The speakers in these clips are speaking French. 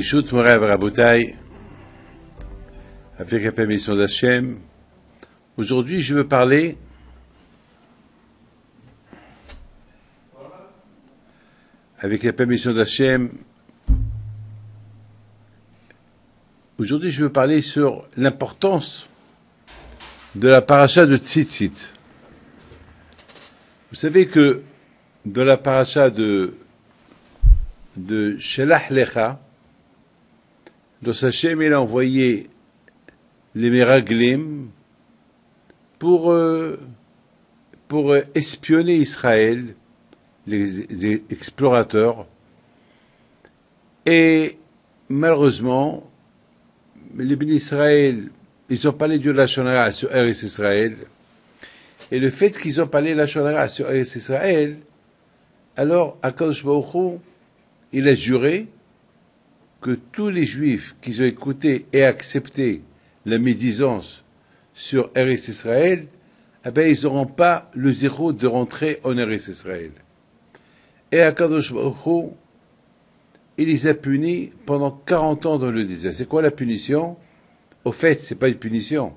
Birshut Moray Rabotai, avec la permission d'Hachem. Aujourd'hui, je veux parler avec la permission d'Hachem. Aujourd'hui, je veux parler sur l'importance de la paracha de Tzitzit. Vous savez que dans la paracha de Shelach Lecha, dans Hachem, il a envoyé les Meraglim pour espionner Israël, les explorateurs, et malheureusement, les bénis Israël, ils ont parlé du Lashon Hara sur Eretz Israël, et le fait qu'ils ont parlé Lashon Hara sur Eretz Israël, alors Akadosh Baruch Hu, il a juré que tous les Juifs qui ont écouté et accepté la médisance sur Eretz Israël, eh ben, ils n'auront pas le zéro de rentrer en Eretz Israël. Et Akadosh Baruch Hu, il les a punis pendant 40 ans dans le désert. C'est quoi la punition? Au fait, c'est pas une punition,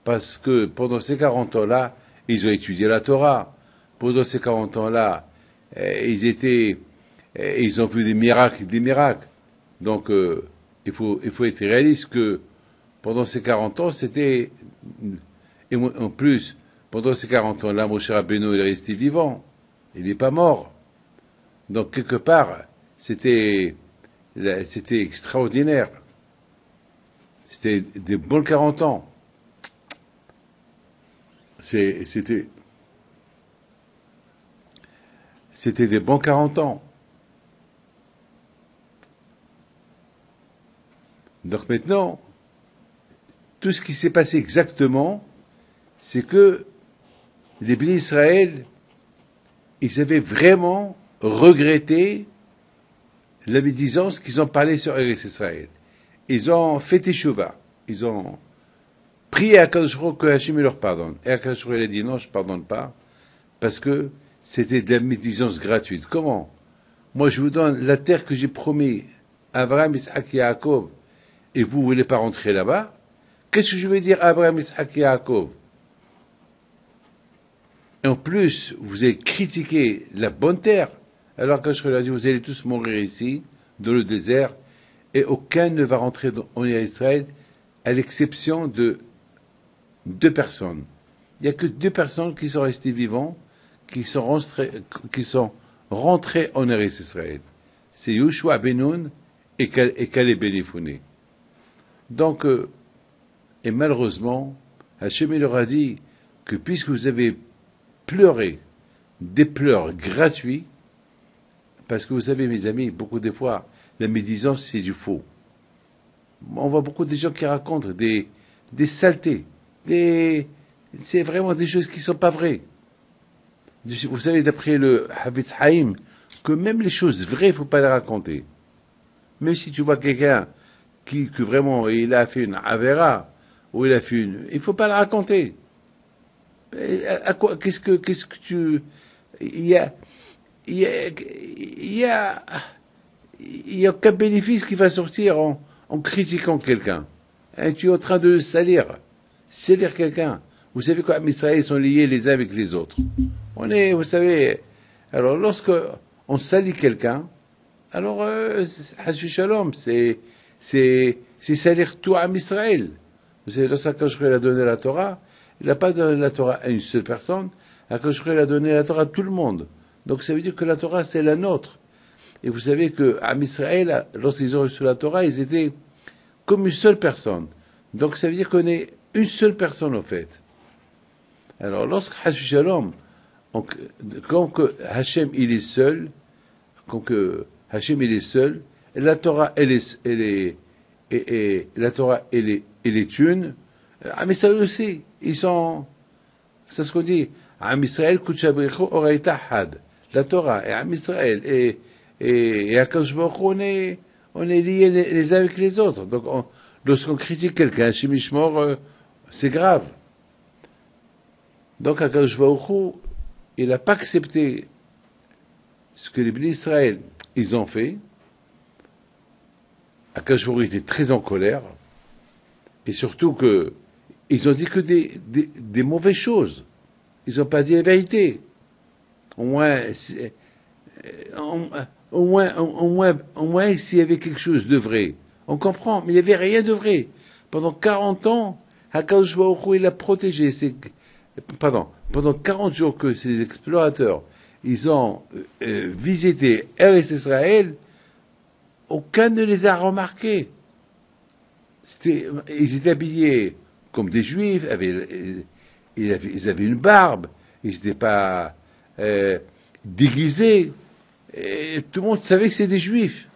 parce que pendant ces 40 ans-là, ils ont étudié la Torah. Pendant ces 40 ans-là, ils ont vu des miracles. Donc, il faut être réaliste que pendant ces 40 ans, et en plus, pendant ces 40 ans-là, Moshe Rabbeinu, il est resté vivant. Il n'est pas mort. Donc, quelque part, c'était extraordinaire. C'était des bons 40 ans. C'était des bons 40 ans. Donc maintenant, tout ce qui s'est passé exactement, c'est que les bénis Israël, ils avaient vraiment regretté la médisance qu'ils ont parlé sur Eretz Israël. Ils ont fait teshuva. Ils ont prié à Akadosh Baruch Hu que Hachem leur pardonne. Et Akadosh Baruch Hu a dit non, je ne pardonne pas, parce que c'était de la médisance gratuite. Comment? Moi, je vous donne la terre que j'ai promis à Abraham, Isaac et Yaakov, et vous ne voulez pas rentrer là-bas? Qu'est-ce que je vais dire à Abraham, Isaac et Yaakov? Et en plus, vous avez critiqué la bonne terre, alors que je leur ai dit, vous allez tous mourir ici, dans le désert, et aucun ne va rentrer en Israël, à l'exception de 2 personnes. Il n'y a que 2 personnes qui sont restées vivantes, qui sont rentrées en Eretz Israël. C'est Yoshua ben Nun et Caleb ben Yefouné. Donc, et malheureusement, Hachem leur a dit que puisque vous avez pleuré des pleurs gratuits, parce que vous savez, mes amis, beaucoup de fois, la médisance, c'est du faux. On voit beaucoup de gens qui racontent des saletés, c'est vraiment des choses qui ne sont pas vraies. Vous savez, d'après le Havetz Haïm, que même les choses vraies, il ne faut pas les raconter. Même si tu vois quelqu'un que vraiment, il a fait une avera, ou il a fait il ne faut pas la raconter. À quoi, qu'est-ce que tu, il y a aucun bénéfice qui va sortir en critiquant quelqu'un. Hein, tu es en train de salir quelqu'un. Vous savez quoi, les Israéliens sont liés les uns avec les autres. Vous savez, alors lorsque on salit quelqu'un, alors, Hashu Shalom, c'est salir tout à Israël. Vous savez, lorsque Akadosh a donné la Torah, il n'a pas donné la Torah à une seule personne, Akadosh a donné la Torah à tout le monde. Donc ça veut dire que la Torah, c'est la nôtre. Et vous savez que à Israël, lorsqu'ils ont reçu la Torah, ils étaient comme une seule personne. Donc ça veut dire qu'on est une seule personne, au fait. Alors, lorsque Hashu Shalom, quand que Hachem, il est seul, la Torah, elle est une, Am Israël aussi, ils sont, c'est ce qu'on dit, Am Israël Kuchabrichu Oraita Had, la Torah, et Am Israël, et Akadosh Baruch Hu, on est liés les uns avec les autres. Donc, lorsqu'on critique quelqu'un, Shemishmor, c'est grave. Donc, Akadosh Baruch Hu, il n'a pas accepté ce que les bénis Israël, ils ont fait, Akadosh Baruch Hu était très en colère, et surtout que ils ont dit que des mauvaises choses. Ils n'ont pas dit la vérité. Au moins, au moins, s'il y avait quelque chose de vrai, on comprend, mais il n'y avait rien de vrai. Pendant 40 ans, Hakadosh Baruch Hu, il a protégé pendant 40 jours que ces explorateurs, ils ont visité Eretz Israël, aucun ne les a remarqués. Ils étaient habillés comme des juifs, ils avaient une barbe, ils n'étaient pas déguisés, et tout le monde savait que c'était des juifs,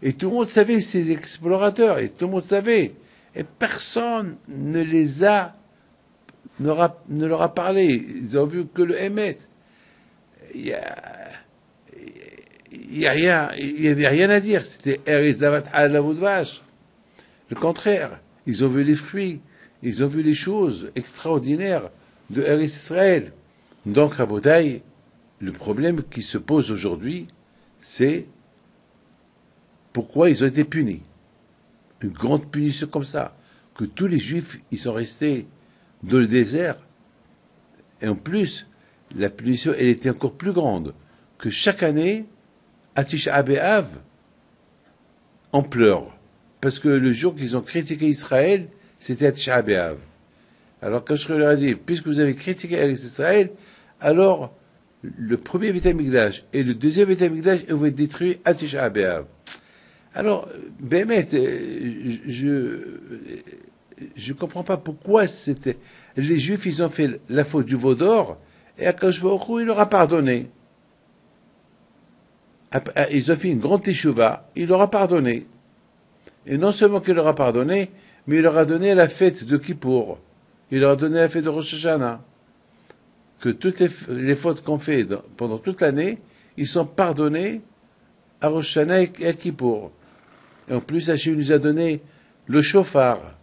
et tout le monde savait que c'était des explorateurs, et tout le monde savait, et personne ne leur a parlé, ils ont vu que le Hémet. Il y avait rien à dire, c'était Erizavat Halavud Vache. Le contraire, ils ont vu les fruits, ils ont vu les choses extraordinaires de Eretz Israël. Donc, Rabotai, le problème qui se pose aujourd'hui, c'est pourquoi ils ont été punis. Une grande punition comme ça, que tous les Juifs, ils sont restés dans le désert. Et en plus, la punition, elle était encore plus grande, que chaque année, à Tisha B'Av, on pleure. Parce que le jour qu'ils ont critiqué Israël, c'était à Tisha B'Av. Alors quand je leur ai dit, puisque vous avez critiqué Israël, alors le premier Beit HaMikdash et le deuxième Beit HaMikdash vont être détruits à Tisha B'Av. Alors, Bémet, je comprends pas pourquoi les Juifs, ils ont fait la faute du veau d'or, et Akadosh Baruch Hu, il leur a pardonné. Ils ont fait une grande teshuva, il leur a pardonné. Et non seulement qu'il leur a pardonné, mais il leur a donné la fête de Kippour. Il leur a donné la fête de Rosh Hashanah. Que toutes les fautes qu'on fait pendant toute l'année, ils sont pardonnés à Rosh Hashanah et à Kippour. Et en plus, Hachem nous a donné le shofar,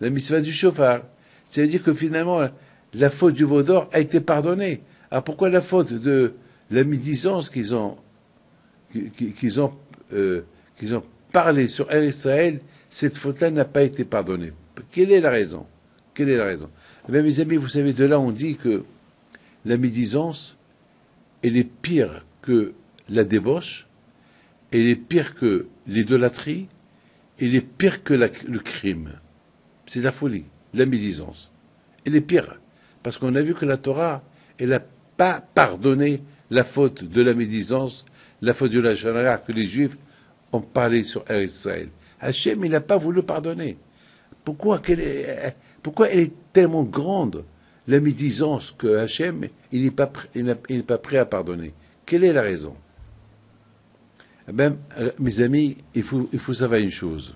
la mitzvah du shofar. C'est-à-dire que finalement, la faute du veau d'or a été pardonnée. Alors pourquoi la faute de la médisance qu'ils ont parlé sur Israël, cette faute-là n'a pas été pardonnée? Quelle est la raison? Quelle est la raison? Eh bien, mes amis, vous savez, de là on dit que la médisance, elle est pire que la débauche, elle est pire que l'idolâtrie, elle est pire que le crime. C'est la folie, la médisance. Elle est pire, parce qu'on a vu que la Torah, elle n'a pas pardonné la faute de la médisance, la faute de la chanara que les Juifs ont parlé sur Israël. Hachem, il n'a pas voulu pardonner. Pourquoi elle est tellement grande, la médisance, que Hachem, il n'est pas prêt à pardonner? Quelle est la raison? Eh bien, mes amis, il faut savoir une chose,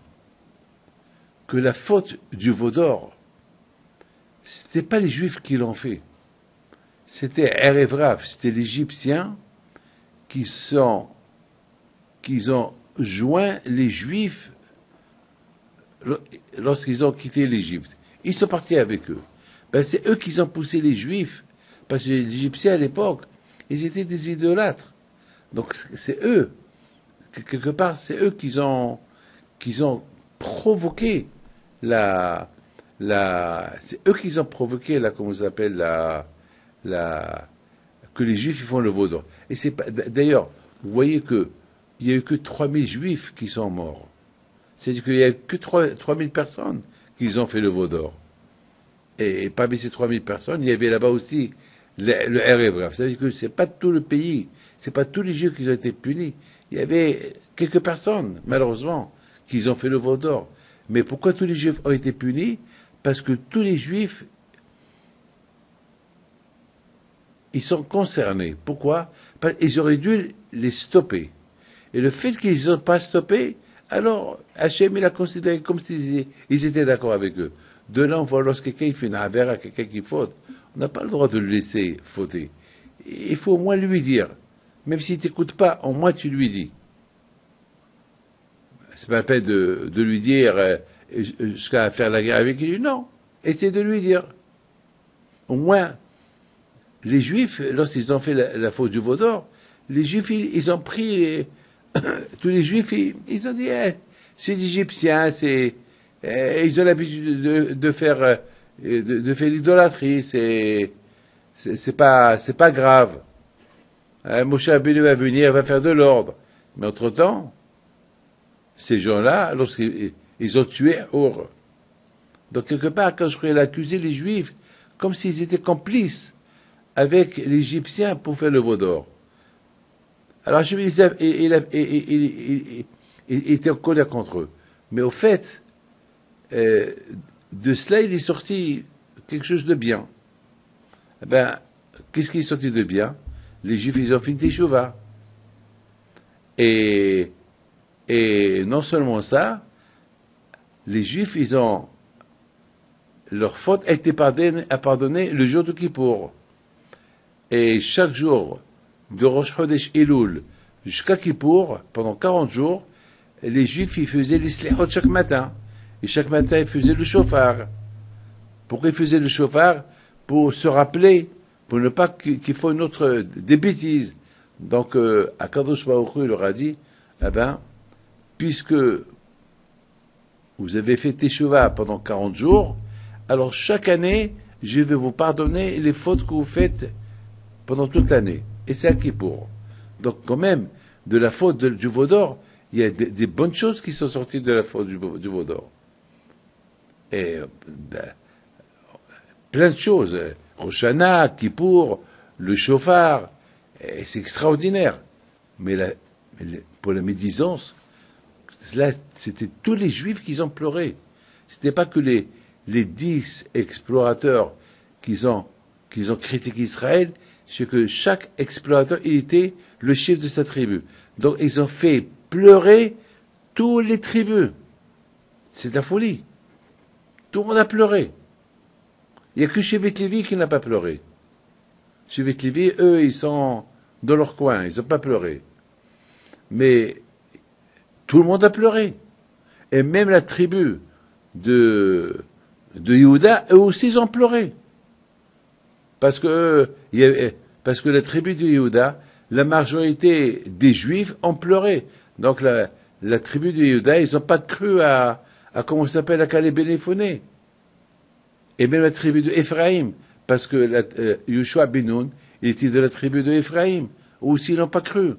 que la faute du veau d'or, c'était pas les Juifs qui l'ont fait, c'était Erev Rav, c'était les Égyptiens qui ont joint les Juifs lorsqu'ils ont quitté l'Égypte. Ils sont partis avec eux. Ben, c'est eux qui ont poussé les Juifs, parce que les Égyptiens à l'époque, ils étaient des idolâtres. Donc c'est eux, quelque part, c'est eux qui ont provoqué c'est eux qui ont provoqué comment ça s'appelle, que les Juifs ils font le veau d'or. Et c'est pas, d'ailleurs, vous voyez que il y a eu que 3000 Juifs qui sont morts. C'est-à-dire qu'il y a que 3000 personnes qui ont fait le veau d'or. Et parmi ces 3000 personnes, il y avait là-bas aussi le Erev. C'est-à-dire que c'est pas tout le pays, c'est pas tous les Juifs qui ont été punis. Il y avait quelques personnes, malheureusement, qui ont fait le veau d'or. Mais pourquoi tous les Juifs ont été punis? Parce que tous les Juifs, ils sont concernés. Pourquoi? Parce qu'ils auraient dû les stopper. Et le fait qu'ils n'ont pas stoppé, alors Hachem il a considéré comme s'ils étaient d'accord avec eux. De là, on voit lorsque quelqu'un fait une avera à quelqu'un qui faute, on n'a pas le droit de le laisser fauter. Il faut au moins lui dire. Même s'il ne t'écoute pas, au moins tu lui dis. C'est pas la peine de lui dire jusqu'à faire la guerre avec lui. Non, essaie de lui dire. Au moins, les Juifs, lorsqu'ils ont fait la faute du veau d'or, les Juifs, ils ont pris tous les Juifs, ils ont dit, C'est l'Égyptien, ils ont l'habitude de faire l'idolâtrie, c'est pas grave. Moshe Rabbeinu va venir, va faire de l'ordre. Mais entre-temps, ces gens-là, lorsqu'ils ont tué Or. Donc quelque part, quand je pourrais accuser les Juifs, comme s'ils étaient complices avec les Égyptiens pour faire le veau d'or. Alors il était en colère contre eux. Mais au fait, de cela, il est sorti quelque chose de bien. Qu'est-ce qui est sorti de bien? Les Juifs, ils ont fait une teshuva. Et non seulement ça, les Juifs, leur faute a été pardonnée le jour de Kippour. Et chaque jour, de Rosh Chodesh Elul jusqu'à Kippour, pendant 40 jours, les Juifs, ils faisaient les slihot chaque matin. Et chaque matin, ils faisaient le shofar. Pourquoi ils faisaient le shofar? Pour se rappeler, pour ne pas qu'ils fassent des bêtises. Donc, Akadosh Baruch Hu, il leur a dit, puisque vous avez fait Teshuvah pendant 40 jours, alors chaque année, je vais vous pardonner les fautes que vous faites pendant toute l'année. Et c'est à Kippour. Donc, quand même, de la faute du veau d'or, il y a des bonnes choses qui sont sorties de la faute du veau d'or. Et plein de choses. Rosh Hashanah, Kippour, le shofar, c'est extraordinaire. Mais pour la médisance, là, c'était tous les Juifs qui ont pleuré. C'était pas que les 10 explorateurs qui ont critiqué Israël, c'est que chaque explorateur, il était le chef de sa tribu. Donc, ils ont fait pleurer toutes les tribus. C'est de la folie. Tout le monde a pleuré. Il n'y a que Shevet Lévi qui n'a pas pleuré. Shevet Lévi, eux, ils sont dans leur coin, ils n'ont pas pleuré. Mais tout le monde a pleuré. Et même la tribu de Yehuda, eux aussi, ils ont pleuré. Parce que la tribu de Yehuda, la majorité des Juifs ont pleuré. Donc la tribu de Yehuda, ils n'ont pas cru à comment ça s'appelle, à Caleb ben Yefouné. Et même la tribu de Ephraïm, parce que Yoshua ben Nun, il était de la tribu de Ephraïm, aussi ils n'ont pas cru.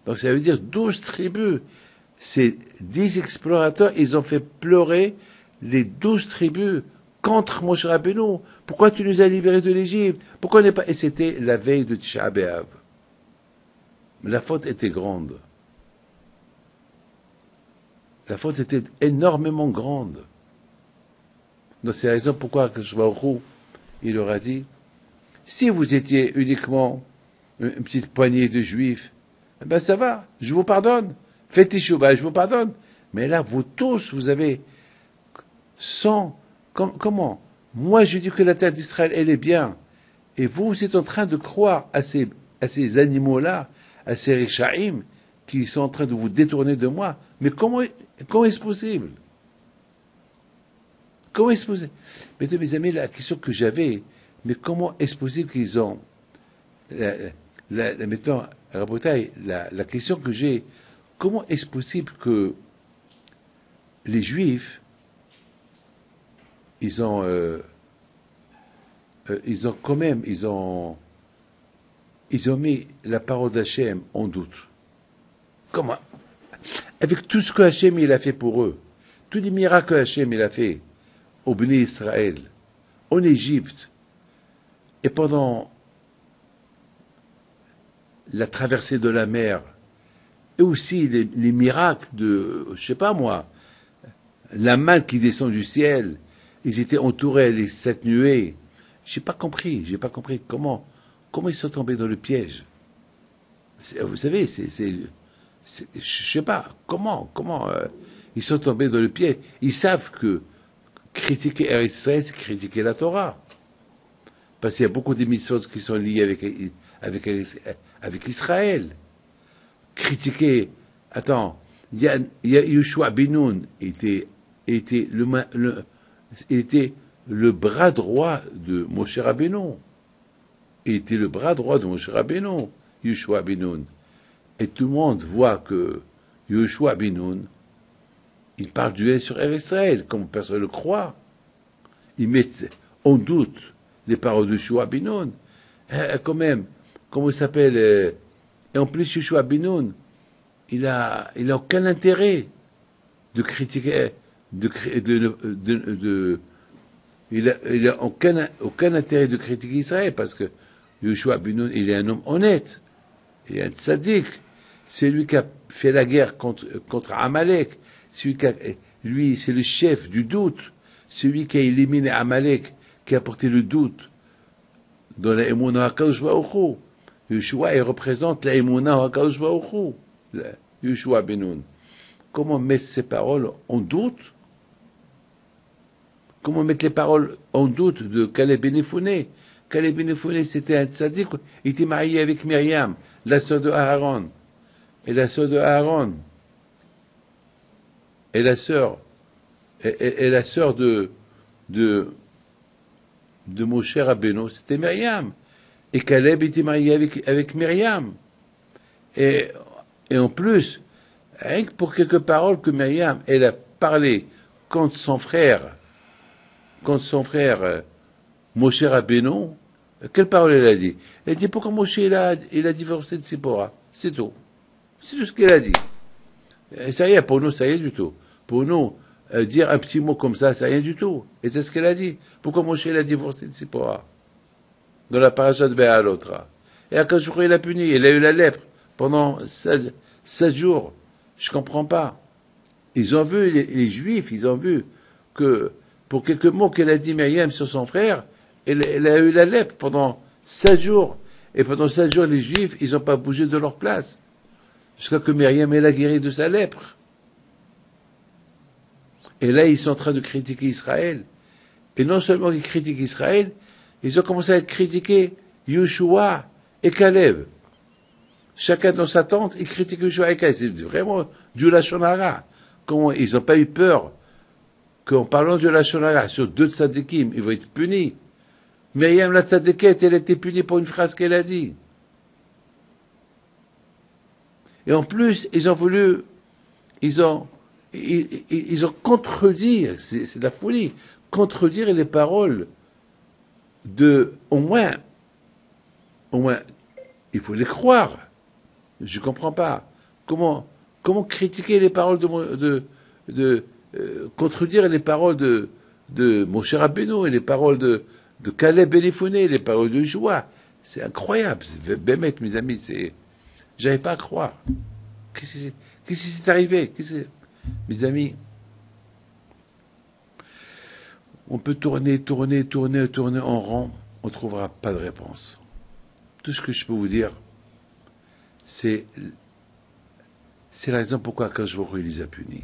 Donc ça veut dire 12 tribus. Ces 10 explorateurs, ils ont fait pleurer les 12 tribus contre Moshe Rabbeinu. Pourquoi tu nous as libérés de l'Égypte? Pourquoi on n'est pas... Et c'était la veille de Tisha B'Av. La faute était grande. La faute était énormément grande. Donc c'est la raison pourquoi Akadosh Baruch Hu, il leur a dit, si vous étiez uniquement une petite poignée de Juifs, ça va, je vous pardonne. Faites Teshuvah, je vous pardonne. Mais là, vous tous, vous avez comment? Moi, je dis que la terre d'Israël, elle est bien. Et vous êtes en train de croire à ces animaux-là, à ces Rishaïm, qui sont en train de vous détourner de moi. Mais comment est-ce possible? Comment est-ce possible? Mais mes amis, la question que j'avais, mais comment est-ce possible qu'ils ont... Maintenant, Rabotai, la question que j'ai, comment est-ce possible que les Juifs, ils ont mis la parole d'Hachem en doute. Comment? Avec tout ce que Hachem il a fait pour eux, tous les miracles que Hachem il a fait au Béni Israël, en Égypte, et pendant la traversée de la mer, et aussi les miracles de, je sais pas moi, la manne qui descend du ciel, ils étaient entourés des 7 nuées. J'ai pas compris comment ils sont tombés dans le piège. Vous savez, je sais pas comment ils sont tombés dans le piège. Ils savent que critiquer Eretz Israël, c'est critiquer la Torah, parce qu'il y a beaucoup d'émissions qui sont liées avec Israël. Critiquer, il y a Yoshua ben Nun était le bras droit de Moshe Rabbeinu. Il était le bras droit de Moshe Rabbeinu, Yoshua ben Nun. Et tout le monde voit que Yoshua ben Nun, il parle du sur Israël, comme personne le croit. Il met en doute les paroles de Yeshua ben Nun. Quand même, comment il s'appelle et en plus, Yeshua ben Nun, il a aucun intérêt de critiquer, il a aucun intérêt de critiquer Israël, parce que Yeshua ben Nun, il est un homme honnête, il est un tzaddik, c'est lui qui a fait la guerre contre Amalek, lui, c'est le chef du doute, celui qui a éliminé Amalek, qui a apporté le doute dans la Emouna HaKadosh Baruch Hu. Yeshua, il représente la Emouna HaKadosh Baruch Hu, Yeshua ben Nun. Comment mettre ces paroles en doute? Comment mettre les paroles en doute de Caleb ben Yefouné? Caleb ben Yefouné, c'était un tzaddik, il était marié avec Myriam, la sœur de Aaron. Et la sœur de Aaron, et la sœur de Moshe Rabbeinu, c'était Myriam. Et Caleb était marié avec Myriam. Et en plus, rien que pour quelques paroles que Myriam, elle a parlé contre son frère Moshe Rabbeinu, quelle parole elle a dit? Elle dit pourquoi Moshe il a divorcé de Sipora. C'est tout. C'est tout ce qu'elle a dit. Et ça y est, pour nous, ça y est du tout. Pour nous, dire un petit mot comme ça, c'est rien du tout. Et c'est ce qu'elle a dit. Pourquoi Moshe il a divorcé de Sipora? Dans la paracha de Béalotra. Et à Akash il a puni, il a eu la lèpre pendant 7 jours. Je comprends pas. Ils ont vu, les Juifs, ils ont vu que pour quelques mots qu'elle a dit Myriam sur son frère, elle a eu la lèpre pendant 7 jours. Et pendant 7 jours, les Juifs, ils n'ont pas bougé de leur place. Jusqu'à que Myriam elle a guéri de sa lèpre. Et là, ils sont en train de critiquer Israël. Et non seulement ils critiquent Israël, ils ont commencé à critiquer Yeshua et Caleb. Chacun dans sa tente, il critique Yeshua et Caleb. C'est vraiment du Lashon Hara. Comment ils n'ont pas eu peur qu'en parlant de Lashon Hara sur 2 tzadikim, ils vont être punis. Myriam la tzadikette, elle a été punie pour une phrase qu'elle a dit. Et en plus, ils ont contredire, c'est de la folie, contredire les paroles au moins, il faut les croire. Je comprends pas. Comment critiquer les paroles contredire les paroles de Moshe Rabbeinu et les paroles de Caleb ben Yefouné, les paroles de Joie. C'est incroyable. Bémet, mes amis, j'avais pas à croire. Qu'est-ce qui s'est arrivé? Mes amis, on peut tourner en rond, on ne trouvera pas de réponse. Tout ce que je peux vous dire, c'est la raison pourquoi Akash Baruch Hu les a punis.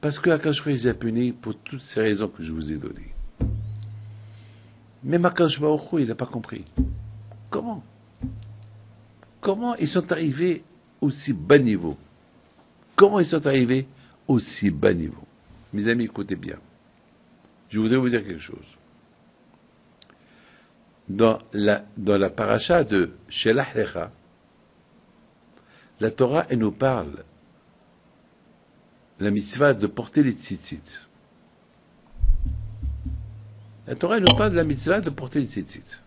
Parce que Akash Baruch Hu les a punis pour toutes ces raisons que je vous ai données. Même Akash Baruch Hu, il n'a pas compris. Comment ils sont arrivés aussi bas niveau? Comment ils sont arrivés aussi bas niveau? Mes amis, écoutez bien. Je voudrais vous dire quelque chose. Dans la paracha de Shelach Lecha, la Torah, elle nous parle la mitzvah de porter les tzitzit. La Torah, elle nous parle de la mitzvah de porter les tzitzit.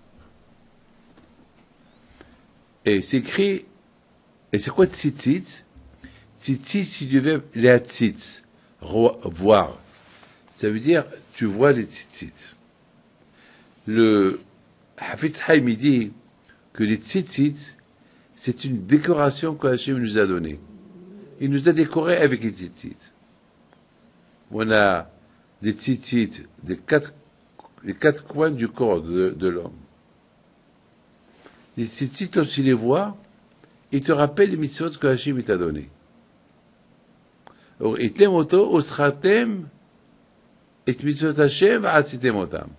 Et c'est écrit, et c'est quoi tzitzit? Tzitzit, si tu veux, les hatzitz, voir. Ça veut dire, tu vois les tzitzit. Le Hafetz Haïm dit que les tzitzit, c'est une décoration que Hachem nous a donnée. Il nous a décorés avec les tzitzit. On a des tzitzit des quatre coins du corps de l'homme. Les tzitzit, quand tu les vois, ils te rappellent les mitzvot que Hachem t'a donné. Or, itlem oto osratem et mitzvot Hachem asitem otam.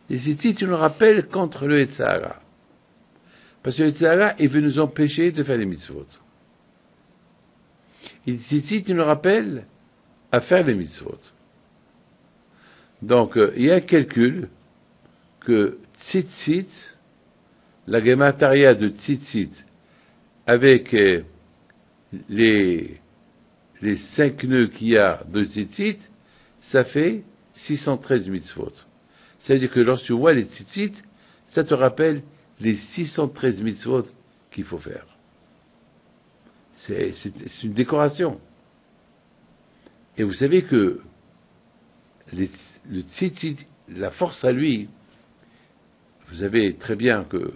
Les tzitzit, tu nous rappelles contre le Yetzirah. Parce que le Yetzirah, il veut nous empêcher de faire les mitzvot. Et les tzitzit, tu nous rappelles à faire les mitzvot. Donc, il y a un calcul que tzitzit, la gemataria de tzitzit, avec les les 5 nœuds qu'il y a de tzitzit, ça fait 613 mitzvot. Ça veut dire que lorsque tu vois les tzitzit, ça te rappelle les 613 mitzvot qu'il faut faire. C'est une décoration. Et vous savez que le tzitzit, la force à lui, vous savez très bien que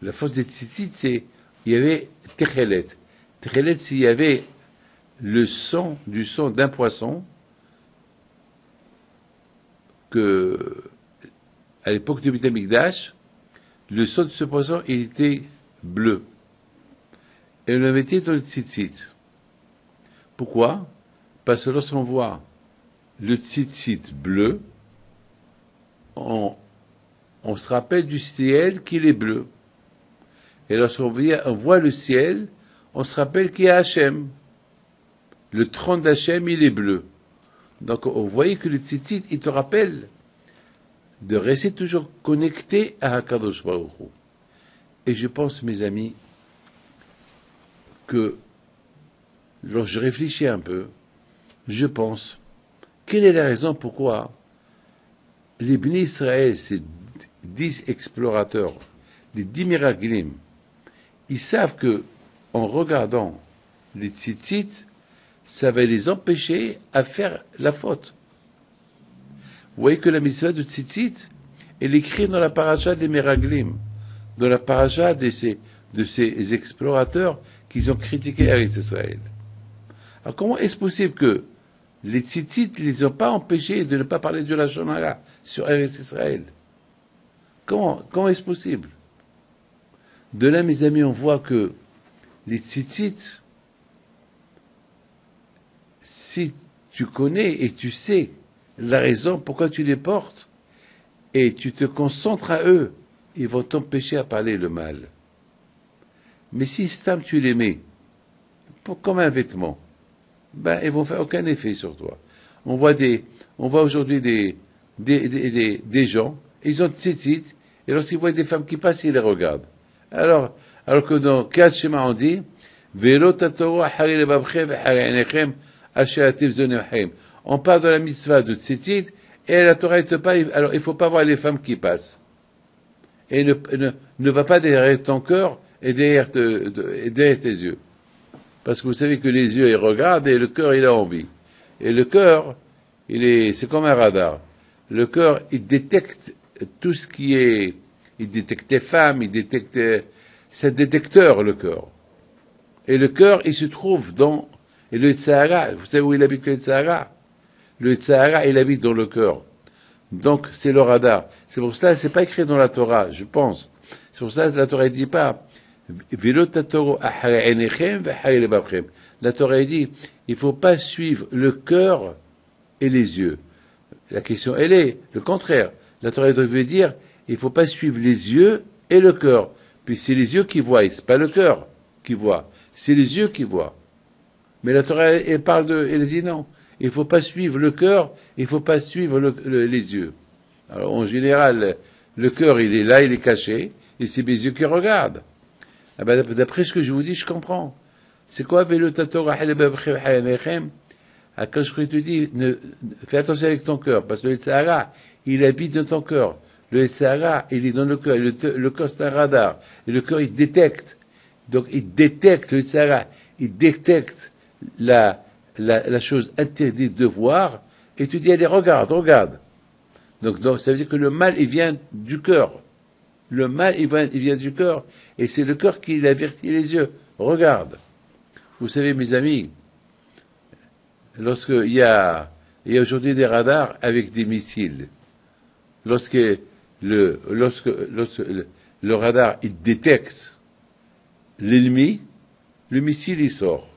la force des tzitzit, c'est, il y avait techelet. Techelet, s'il y avait du sang d'un poisson, que, à l'époque du Beit Hamikdash, le sang de ce poisson, il était bleu. Et on le mettait dans le tzitzit. Pourquoi? Parce que lorsqu'on voit le tzitzit bleu, on se rappelle du ciel qu'il est bleu. Et lorsqu'on voit le ciel, on se rappelle qu'il y a Hachem. Le trône d'Hachem, il est bleu. Donc, vous voyez que le tzitzit, il te rappelle de rester toujours connecté à HaKadosh Baruch Hu. Et je pense, mes amis, que lorsque je réfléchis un peu, je pense, quelle est la raison pourquoi les Bnei Israël, ces 10 explorateurs, les 10 miraglim, ils savent que, en regardant les tzitzit, ça va les empêcher à faire la faute. Vous voyez que la mitzvah de tzitzit, elle est écrite dans la paracha des miraglim, dans la paracha de ces explorateurs qu'ils ont critiqué Eretz Israël. Alors comment est-ce possible que les tzitzit ne les ont pas empêchés de ne pas parler de la Lashon Hara sur Eretz Israël? Comment est-ce possible? De là, mes amis, on voit que les tzitzit, si tu connais et tu sais la raison pourquoi tu les portes, et tu te concentres à eux, ils vont t'empêcher à parler le mal. Mais si Stam tu les mets comme un vêtement, ben ils vont faire aucun effet sur toi. On voit aujourd'hui des gens, ils ont tzitzit, et lorsqu'ils voient des femmes qui passent, ils les regardent. Alors que dans Kriyat Shema on dit, Velo tatoru hari lebabchem v'hari einechem asher ativ zonim haim. On parle de la mitzvah de tzitzit, et la Torah te parle, alors il faut pas voir les femmes qui passent. Et ne va pas derrière ton cœur et derrière tes yeux. Parce que vous savez que les yeux, ils regardent et le cœur, il a envie. Et le cœur, c'est comme un radar. Le cœur, il détecte tout ce qui est, il détecte les femmes, c'est un détecteur, le cœur. Et le cœur, il se trouve et le Sahara, vous savez où il habite le Sahara? Le Sahara, il habite dans le cœur. Donc, c'est le radar. C'est pour cela, c'est pas écrit dans la Torah, je pense. C'est pour ça que la Torah ne dit pas, la Torah dit, il faut pas suivre le cœur et les yeux. La question, elle est le contraire. La Torah veut dire, il faut pas suivre les yeux et le cœur. Puis c'est les yeux qui voient, c'est pas le cœur qui voit, c'est les yeux qui voient. Mais la Torah, elle dit non. Il faut pas suivre le cœur, il faut pas suivre les yeux. Alors, en général, le cœur, il est là, il est caché, et c'est mes yeux qui regardent. Ah ben, d'après ce que je vous dis, je comprends. C'est quoi, Velo Tatorah Helebabchem Hayanechem? Quand je te dis, fais attention avec ton cœur, parce que le Sahara, il habite dans ton cœur. Le Sahara, il est dans le cœur. Le cœur, c'est un radar. Et le cœur, il détecte. Donc, il détecte, le Sahara, il détecte la chose interdite de voir, et tu dis, allez, regarde. Donc, ça veut dire que le mal, il vient du cœur. Le mal, il vient du cœur, et c'est le cœur qui avertit les yeux. Regarde. Vous savez, mes amis, lorsqu'il y a aujourd'hui des radars avec des missiles, lorsque le radar, il détecte l'ennemi, le missile, il sort.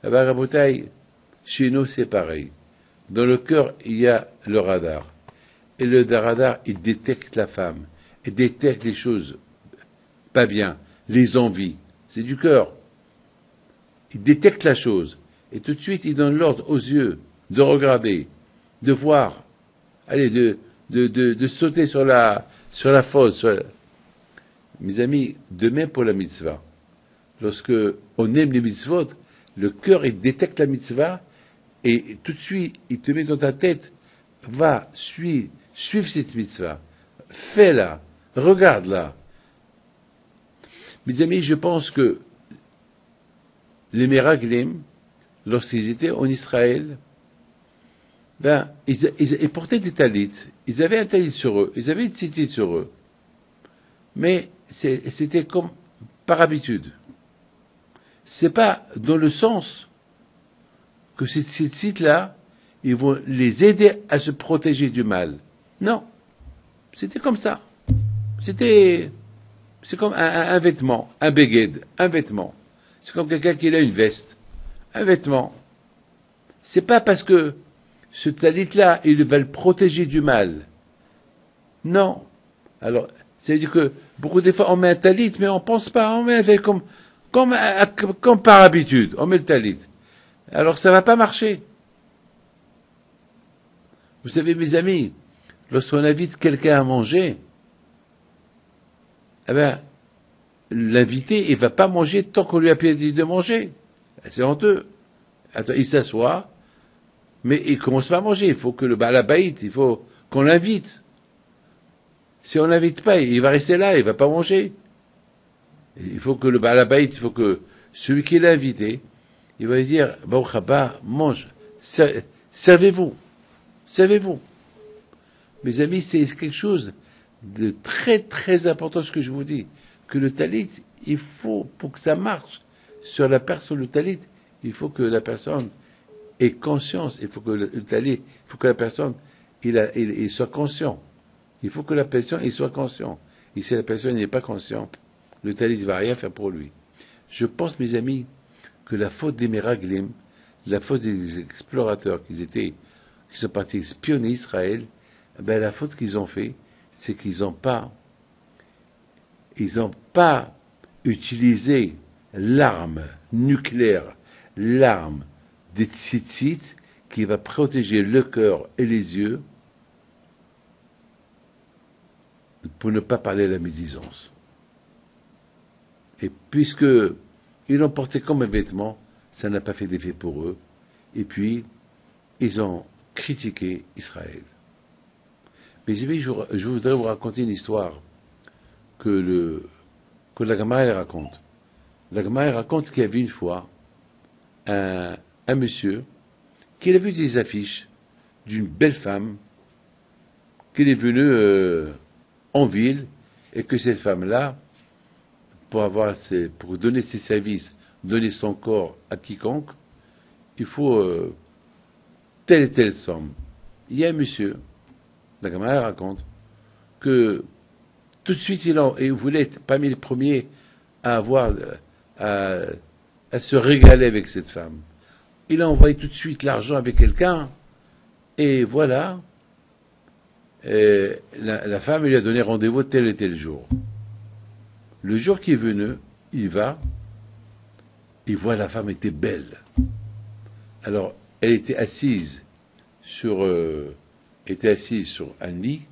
Eh bien, Rabotaï, chez nous, c'est pareil. Dans le cœur, il y a le radar. Et le radar, il détecte la femme. Il détecte les choses pas bien, les envies. C'est du cœur. Il détecte la chose. Et tout de suite, il donne l'ordre aux yeux de regarder, de voir. Allez, de sauter sur la fosse. Mes amis, de même pour la mitzvah. Lorsque on aime les mitzvot, Le cœur, il détecte la mitzvah, et tout de suite, il te met dans ta tête, va, suive cette mitzvah, fais-la, regarde-la. Mes amis, je pense que les Meraglim, lorsqu'ils étaient en Israël, ben, ils portaient des talits. Ils avaient un talit sur eux. Ils avaient une tzitzit sur eux. Mais c'était comme par habitude. C'est pas dans le sens que ces tzitzit-là, ils vont les aider à se protéger du mal. Non. C'était comme ça. C'est comme un vêtement, un beged, un vêtement. C'est comme quelqu'un qui a une veste, un vêtement. C'est pas parce que ce talit-là, il va le protéger du mal. Non. Alors, ça veut dire que beaucoup de fois, on met un talit, mais on pense pas, on met avec comme par habitude, on met le talit. Alors, ça va pas marcher. Vous savez, mes amis, lorsqu'on invite quelqu'un à manger, eh ben, l'invité, il va pas manger tant qu'on lui a dit de manger. C'est honteux. Attends, il s'assoit, mais il commence pas à manger. Il faut que le balabaït, il faut qu'on l'invite. Si on l'invite pas, il va rester là, il va pas manger. Il faut que le balabaït, il faut que celui qui l'a invité, il va lui dire, Baruch haba, mange, servez-vous. Mes amis, c'est quelque chose de très très important ce que je vous dis. Que le talit, il faut, pour que ça marche sur la personne, le talit, il faut que la personne ait conscience, il faut que le talit, il faut que la personne, il soit conscient. Il faut que la personne, il soit conscient. Et si la personne n'est pas consciente, le talit ne va rien faire pour lui. Je pense, mes amis, que la faute des Meraglim, la faute des explorateurs qui sont partis espionner Israël, ben la faute qu'ils ont fait, c'est qu'ils n'ont pas utilisé l'arme nucléaire, l'arme des tzitzit qui va protéger le cœur et les yeux pour ne pas parler de la médisance. Et puisque ils l'ont porté comme un vêtement, ça n'a pas fait d'effet pour eux. Et puis, ils ont critiqué Israël. Mais je voudrais vous raconter une histoire que la Gemara raconte. La Gemara raconte qu'il y avait une fois un monsieur qui a vu des affiches d'une belle femme qui est venue en ville et que cette femme-là, pour donner ses services, donner son corps à quiconque, il faut telle et telle somme. Il y a un monsieur, la Gemara raconte, que tout de suite il voulait être parmi les premiers à se régaler avec cette femme. Il a envoyé tout de suite l'argent avec quelqu'un, et voilà, la femme lui a donné rendez-vous tel et tel jour. Le jour qui est venu, il va, il voit la femme était belle. Alors, elle était assise sur un lit,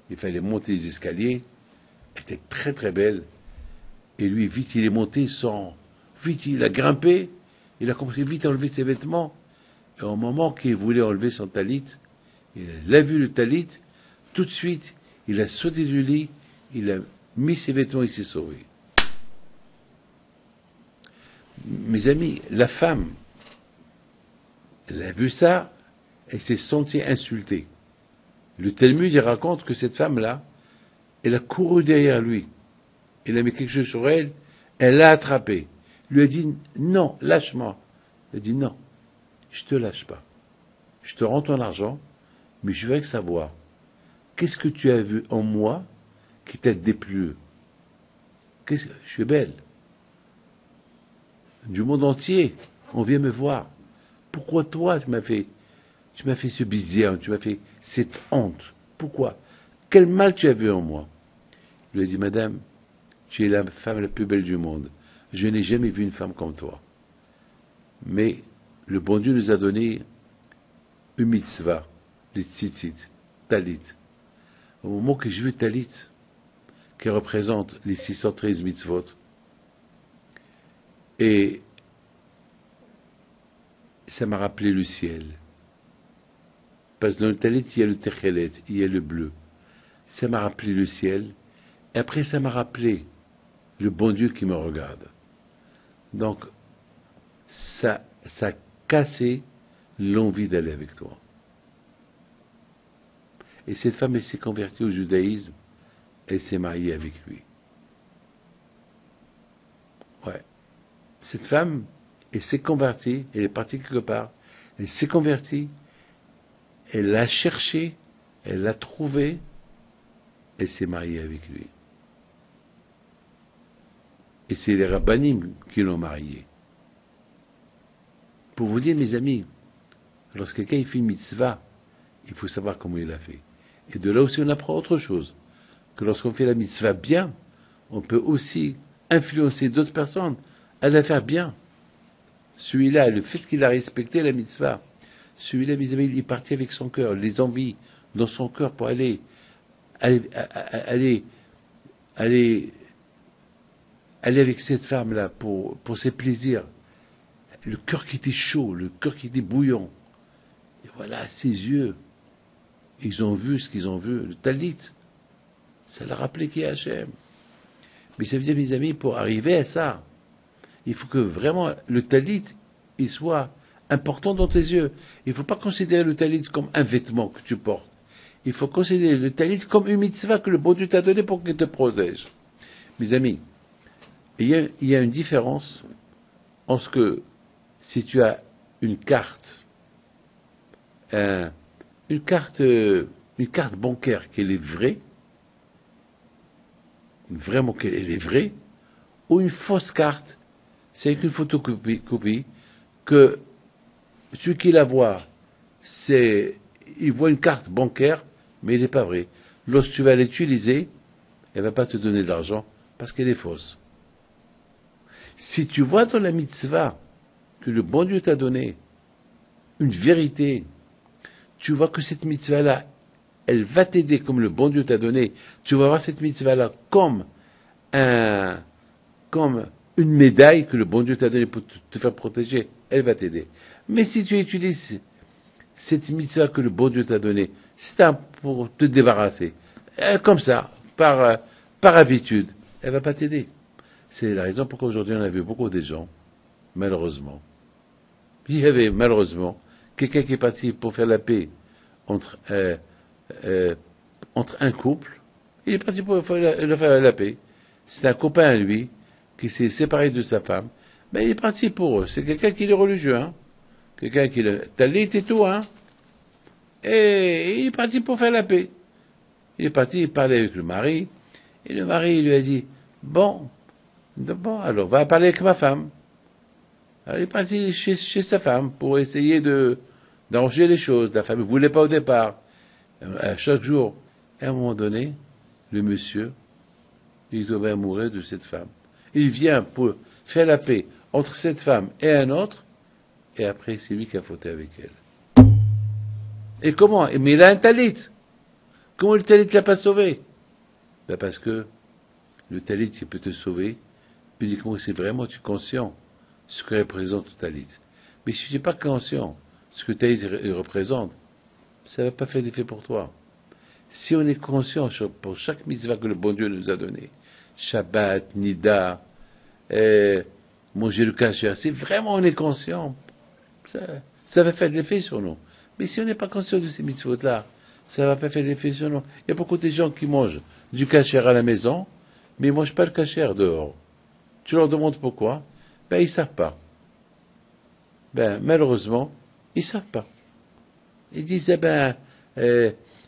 il fallait monter les escaliers, elle était très très belle, et lui, vite, il est monté vite, il a grimpé, il a commencé vite à enlever ses vêtements, et au moment qu'il voulait enlever son talit, il a vu le talit, tout de suite, il a sauté du lit, il a mis ses vêtements, il s'est sauvé. Mes amis, la femme, elle a vu ça, elle s'est sentie insultée. Le Talmud, il raconte que cette femme-là, elle a couru derrière lui. Elle a mis quelque chose sur elle, elle l'a attrapé. Il lui a dit, non, lâche-moi. Elle a dit, non, je te lâche pas. Je te rends ton argent, mais je veux savoir, qu'est-ce que tu as vu en moi qui t'a déplu? Je suis belle. Du monde entier, on vient me voir. Pourquoi toi, tu m'as fait ce bizarre, tu m'as fait cette honte? Pourquoi? Quel mal tu as vu en moi? Je lui ai dit, madame, tu es la femme la plus belle du monde. Je n'ai jamais vu une femme comme toi. Mais le bon Dieu nous a donné une mitzvah, des tzitzit, talit. Au moment que j'ai vu talit, qui représente les 613 mitzvot, et ça m'a rappelé le ciel. Parce que dans le talit, il y a le techelet, il y a le bleu. Ça m'a rappelé le ciel. Et après, ça m'a rappelé le bon Dieu qui me regarde. Donc, ça a cassé l'envie d'aller avec toi. Et cette femme, elle s'est convertie au judaïsme, elle s'est mariée avec lui. Ouais. Cette femme, elle s'est convertie, elle est partie quelque part, elle s'est convertie, elle l'a cherché, elle l'a trouvé, elle s'est mariée avec lui. Et c'est les rabbanim qui l'ont mariée. Pour vous dire, mes amis, lorsque quelqu'un fait une mitzvah, il faut savoir comment il l'a fait. Et de là aussi, on apprend autre chose. Que lorsqu'on fait la mitzvah bien, on peut aussi influencer d'autres personnes à la faire bien. Celui-là, le fait qu'il a respecté la mitzvah, celui-là, mes amis, il est parti avec son cœur, les envies dans son cœur pour aller avec cette femme-là pour ses plaisirs. Le cœur qui était chaud, le cœur qui était bouillant. Et voilà, ses yeux, ils ont vu ce qu'ils ont vu. Le talit, ça l'a rappelé qui est Hachem. Mais ça veut dire, mes amis, pour arriver à ça, il faut que vraiment le talit, il soit important dans tes yeux. Il ne faut pas considérer le talit comme un vêtement que tu portes. Il faut considérer le talit comme une mitzvah que le bon Dieu t'a donné pour qu'il te protège. Mes amis, il y a une différence en ce que si tu as une carte bancaire qu'elle est vraie, vraiment qu'elle est vraie, ou une fausse carte, c'est avec une photocopie que celui qui la voit, il voit une carte bancaire, mais elle n'est pas vraie. Lorsque tu vas l'utiliser, elle ne va pas te donner de l'argent parce qu'elle est fausse. Si tu vois dans la mitzvah que le bon Dieu t'a donné une vérité, tu vois que cette mitzvah-là, elle va t'aider comme le bon Dieu t'a donné, tu vas voir cette mitzvah-là comme une médaille que le bon Dieu t'a donnée pour te faire protéger, elle va t'aider. Mais si tu utilises cette mitzvah que le bon Dieu t'a donnée, c'est pour te débarrasser, comme ça, par habitude, elle va pas t'aider. C'est la raison pourquoi aujourd'hui on a vu beaucoup de gens, malheureusement. Il y avait malheureusement quelqu'un qui est parti pour faire la paix entre un couple. Il est parti pour faire la paix. C'est un copain à lui qui s'est séparé de sa femme. Mais il est parti pour eux. C'est quelqu'un qui est religieux, hein. Quelqu'un qui est talit et tout, hein. Et il est parti pour faire la paix. Il est parti, il parlait avec le mari. Et le mari lui a dit, bon, alors va parler avec ma femme. Alors, il est parti chez sa femme pour essayer d'arranger les choses. La femme ne voulait pas au départ. À chaque jour, à un moment donné, le monsieur, il devait amoureux de cette femme. Il vient pour faire la paix entre cette femme et un autre, et après c'est lui qui a fauté avec elle. Et comment? Mais il a un talit. Comment le talit l'a pas sauvé? Ben parce que le talit, il peut te sauver uniquement si vraiment tu es conscient de ce que représente le talit. Mais si tu n'es pas conscient de ce que le talit représente, ça ne va pas faire d'effet pour toi. Si on est conscient pour chaque mitzvah que le bon Dieu nous a donné, Shabbat, Nida, manger le kasher, si vraiment on est conscient, ça va faire de l'effet sur nous. Mais si on n'est pas conscient de ces mitzvot-là, ça ne va pas faire d'effet sur nous. Il y a beaucoup de gens qui mangent du kasher à la maison, mais ils ne mangent pas le kasher dehors. Tu leur demandes pourquoi? Ben, ils ne savent pas. Ben, malheureusement, ils ne savent pas. Ils disent, il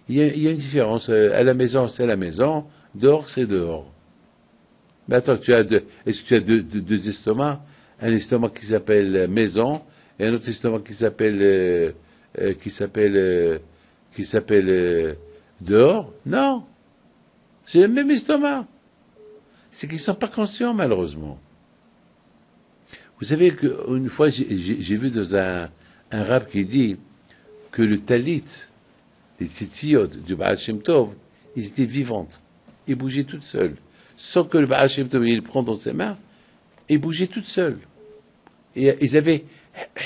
y a une différence. À la maison, c'est la maison. Dehors, c'est dehors. Mais attends, est-ce que tu as deux estomacs? Un estomac qui s'appelle maison et un autre estomac qui s'appelle dehors? Non. C'est le même estomac. C'est qu'ils ne sont pas conscients, malheureusement. Vous savez qu'une fois, j'ai vu dans un rab qui dit que le talit, les tzitziot du Baal Shem Tov, ils étaient vivantes. Ils bougeaient toutes seules. Sans que le Baal Shem Tov, il les prend dans ses mains, ils bougeaient toutes seules. Et ils avaient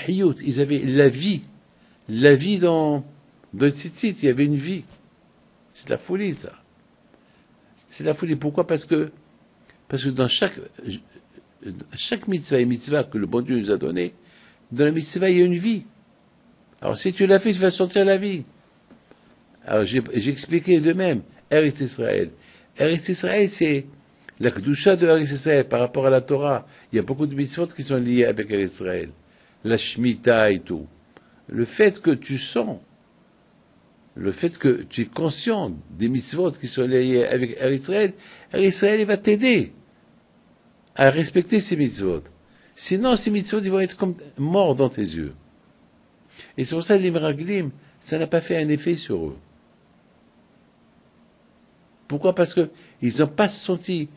Hiyot, ils avaient la vie dans Tzitzit, il y avait une vie. C'est de la folie, ça. C'est de la folie. Pourquoi? Parce que dans chaque mitzvah et mitzvah que le bon Dieu nous a donné, dans la mitzvah, il y a une vie. Alors, si tu l'as fait, tu vas sortir la vie. Alors, j'ai expliqué de même, Eretz Israël. Eretz Israël, c'est la Kedusha de Eretz Israël par rapport à la Torah. Il y a beaucoup de mitzvot qui sont liés avec Eretz Israël. La Shemitah et tout. Le fait que tu sens, le fait que tu es conscient des mitzvot qui sont liés avec Eretz Israël, Eretz Israël va t'aider à respecter ces mitzvot. Sinon, ces mitzvot, ils vont être comme morts dans tes yeux. Et c'est pour ça que les Meraglim, ça n'a pas fait un effet sur eux. Pourquoi? Parce que ils n'ont pas senti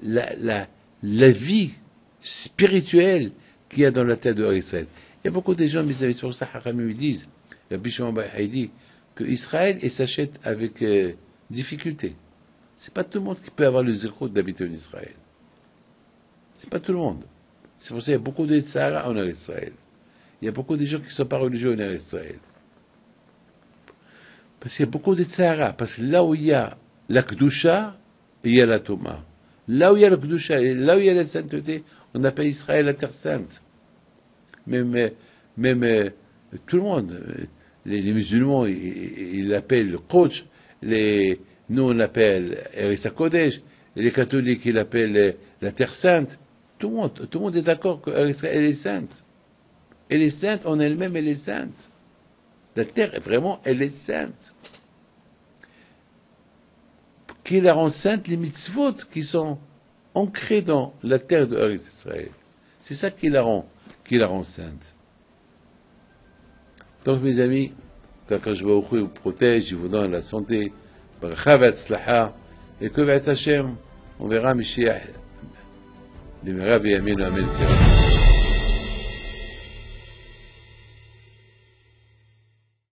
la vie spirituelle qu'il y a dans la terre de Israël. Il y a beaucoup de gens, mes amis, sur ça, Haramim disent, Rabbi Shimon Bar Yochai dit, que Israël s'achète avec difficulté. C'est pas tout le monde qui peut avoir le zéro d'habiter en Israël. C'est pas tout le monde. C'est pour ça qu'il y a beaucoup de Sahara en Israël. Il y a beaucoup de gens qui ne sont pas religieux en Israël. Parce qu'il y a beaucoup de Sahara. Parce que là où il y a la Kedusha, il y a la Toma. Là où il y a la Kedusha, et là où il y a la sainteté, on appelle Israël la terre sainte. Même tout le monde, les musulmans, ils l'appellent le Kodesh, nous on l'appelle Eretz HaKodesh, les catholiques ils l'appellent la terre sainte. Tout le monde est d'accord qu'elle est sainte. Elle est sainte en elle-même, elle est sainte. La terre, vraiment, elle est sainte. Qui la rend sainte? Les mitzvot qui sont ancrés dans la terre de Eretz Israël. C'est ça qui la rend sainte. Donc, mes amis, qu'Akadosh Baruch Hu vous protège, il vous donne la santé, baracha v'atzlacha, et que B'ez Hashem, on verra Mashiach, b'mehera v'yameinu amen.